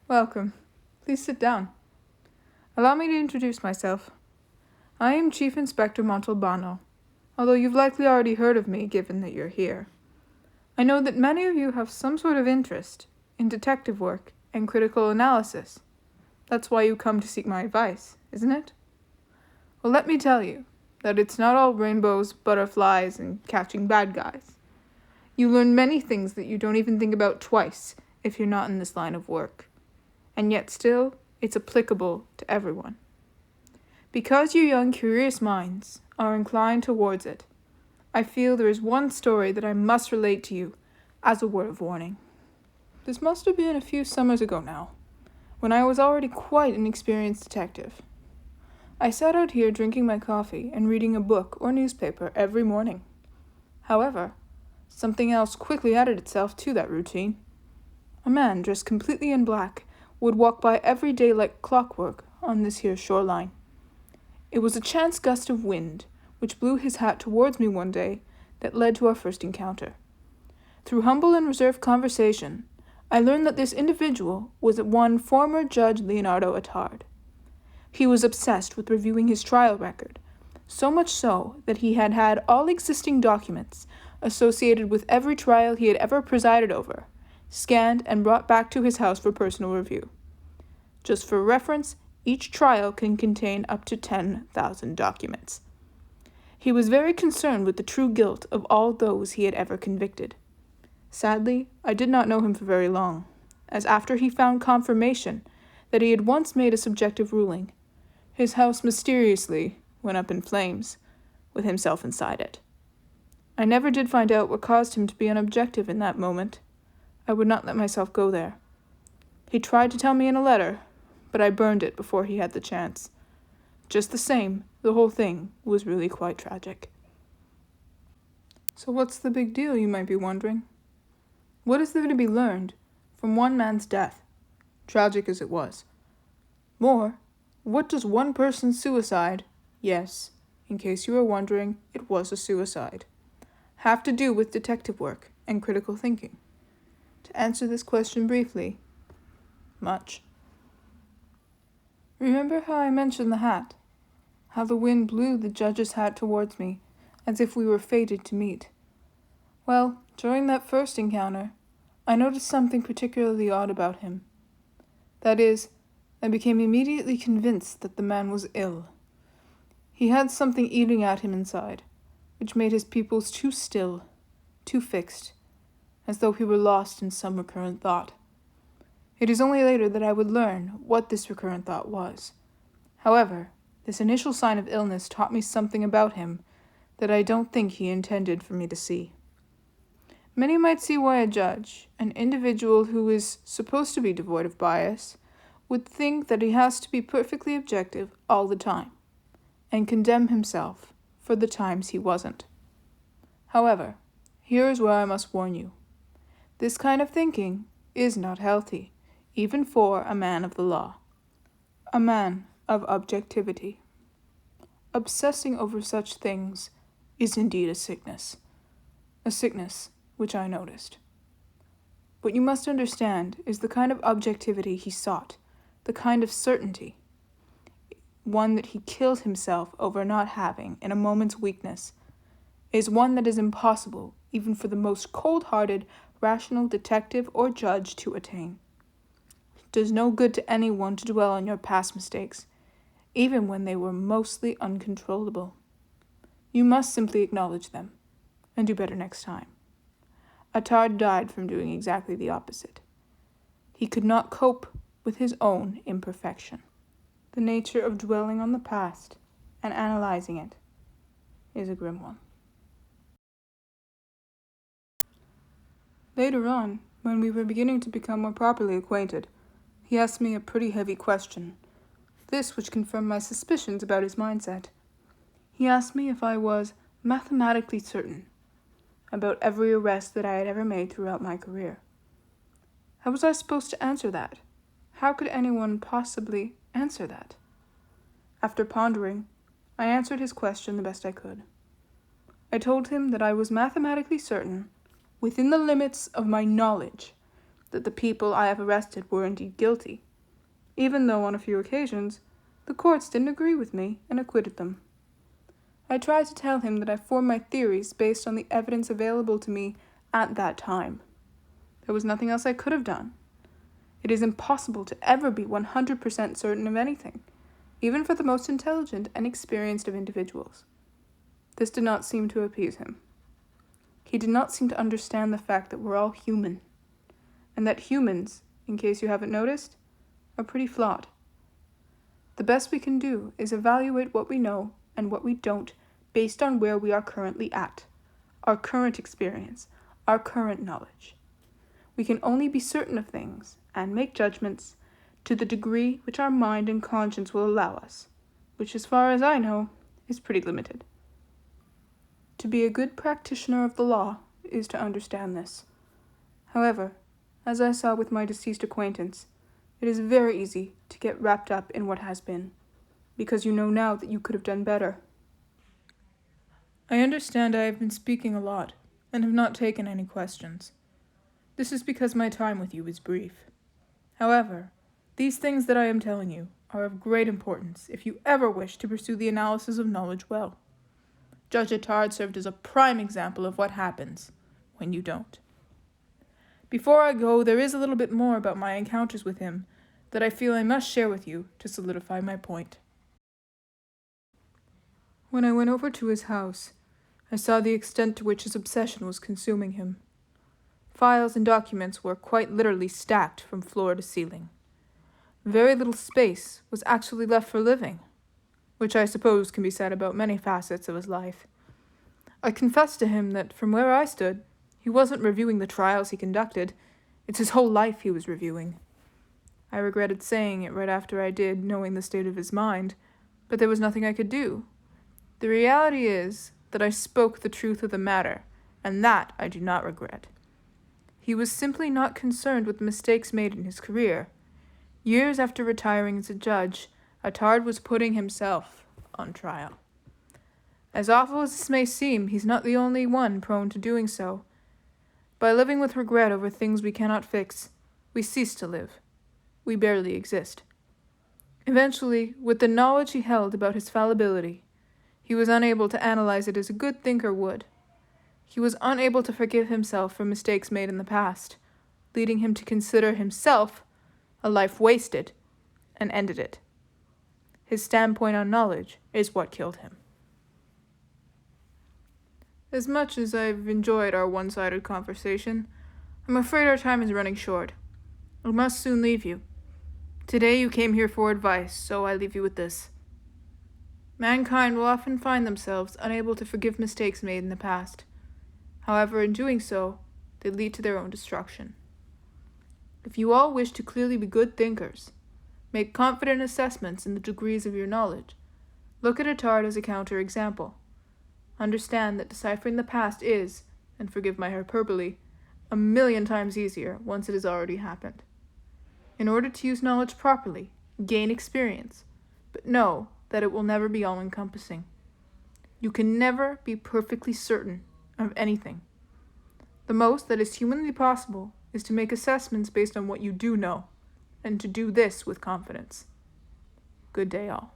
Welcome. Please sit down. Allow me to introduce myself. I am Chief Inspector Montalbano, although you've likely already heard of me given that you're here. I know that many of you have some sort of interest in detective work and critical analysis. That's why you come to seek my advice, isn't it? Well, let me tell you that it's not all rainbows, butterflies, and catching bad guys. You learn many things that you don't even think about twice if you're not in this line of work. And yet still, it's applicable to everyone. Because your young, curious minds are inclined towards it, I feel there is one story that I must relate to you as a word of warning. This must have been a few summers ago now, when I was already quite an experienced detective. I sat out here drinking my coffee and reading a book or newspaper every morning. However, something else quickly added itself to that routine. A man dressed completely in black would walk by every day like clockwork on this here shoreline. It was a chance gust of wind which blew his hat towards me one day that led to our first encounter. Through humble and reserved conversation, I learned that this individual was one former Judge Leonardo Attard. He was obsessed with reviewing his trial record, so much so that he had had all existing documents associated with every trial he had ever presided over scanned and brought back to his house for personal review. Just for reference, each trial can contain up to 10,000 documents. He was very concerned with the true guilt of all those he had ever convicted. Sadly, I did not know him for very long, as after he found confirmation that he had once made a subjective ruling, his house mysteriously went up in flames, with himself inside it. I never did find out what caused him to be unobjective in that moment. I would not let myself go there. He tried to tell me in a letter, but I burned it before he had the chance. Just the same, the whole thing was really quite tragic. So what's the big deal, you might be wondering? What is there to be learned from one man's death, tragic as it was? More, what does one person's suicide, yes, in case you are wondering, it was a suicide, have to do with detective work and critical thinking? To answer this question briefly, much. Remember how I mentioned the hat? How the wind blew the judge's hat towards me, as if we were fated to meet? Well, during that first encounter, I noticed something particularly odd about him. That is, I became immediately convinced that the man was ill. He had something eating at him inside, which made his pupils too still, too fixed, as though he were lost in some recurrent thought. It is only later that I would learn what this recurrent thought was. However, this initial sign of illness taught me something about him that I don't think he intended for me to see. Many might see why a judge, an individual who is supposed to be devoid of bias, would think that he has to be perfectly objective all the time, and condemn himself for the times he wasn't. However, here is where I must warn you. This kind of thinking is not healthy, even for a man of the law, a man of objectivity. Obsessing over such things is indeed a sickness which I noticed. What you must understand is the kind of objectivity he sought, the kind of certainty, one that he killed himself over not having in a moment's weakness, is one that is impossible even for the most cold-hearted, rational detective or judge to attain. It does no good to anyone to dwell on your past mistakes, even when they were mostly uncontrollable. You must simply acknowledge them, and do better next time. Attard died from doing exactly the opposite. He could not cope with his own imperfection. The nature of dwelling on the past and analyzing it is a grim one. Later on, when we were beginning to become more properly acquainted, he asked me a pretty heavy question, this which confirmed my suspicions about his mindset. He asked me if I was mathematically certain about every arrest that I had ever made throughout my career. How was I supposed to answer that? How could anyone possibly answer that? After pondering, I answered his question the best I could. I told him that I was mathematically certain, within the limits of my knowledge, that the people I have arrested were indeed guilty, even though on a few occasions the courts didn't agree with me and acquitted them. I tried to tell him that I formed my theories based on the evidence available to me at that time. There was nothing else I could have done. It is impossible to ever be 100% certain of anything, even for the most intelligent and experienced of individuals. This did not seem to appease him. He did not seem to understand the fact that we're all human, and that humans, in case you haven't noticed, are pretty flawed. The best we can do is evaluate what we know and what we don't based on where we are currently at, our current experience, our current knowledge. We can only be certain of things and make judgments to the degree which our mind and conscience will allow us, which, as far as I know, is pretty limited. To be a good practitioner of the law is to understand this. However, as I saw with my deceased acquaintance, it is very easy to get wrapped up in what has been, because you know now that you could have done better. I understand I have been speaking a lot, and have not taken any questions. This is because my time with you is brief. However, these things that I am telling you are of great importance if you ever wish to pursue the analysis of knowledge well. Judge Attard served as a prime example of what happens when you don't. Before I go, there is a little bit more about my encounters with him that I feel I must share with you to solidify my point. When I went over to his house, I saw the extent to which his obsession was consuming him. Files and documents were quite literally stacked from floor to ceiling. Very little space was actually left for living, which I suppose can be said about many facets of his life. I confessed to him that from where I stood, he wasn't reviewing the trials he conducted, it's his whole life he was reviewing. I regretted saying it right after I did, knowing the state of his mind, but there was nothing I could do. The reality is that I spoke the truth of the matter, and that I do not regret. He was simply not concerned with the mistakes made in his career. Years after retiring as a judge, Attard was putting himself on trial. As awful as this may seem, he's not the only one prone to doing so. By living with regret over things we cannot fix, we cease to live. We barely exist. Eventually, with the knowledge he held about his fallibility, he was unable to analyze it as a good thinker would. He was unable to forgive himself for mistakes made in the past, leading him to consider himself a life wasted, and ended it. His standpoint on knowledge is what killed him. As much as I've enjoyed our one-sided conversation, I'm afraid our time is running short. I must soon leave you. Today you came here for advice, so I leave you with this. Mankind will often find themselves unable to forgive mistakes made in the past. However, in doing so, they lead to their own destruction. If you all wish to clearly be good thinkers, make confident assessments in the degrees of your knowledge, look at Attard as a counter-example. Understand that deciphering the past is, and forgive my hyperbole, 1,000,000 times easier once it has already happened. In order to use knowledge properly, gain experience, but know that it will never be all-encompassing. You can never be perfectly certain of anything. The most that is humanly possible is to make assessments based on what you do know, and to do this with confidence. Good day, all.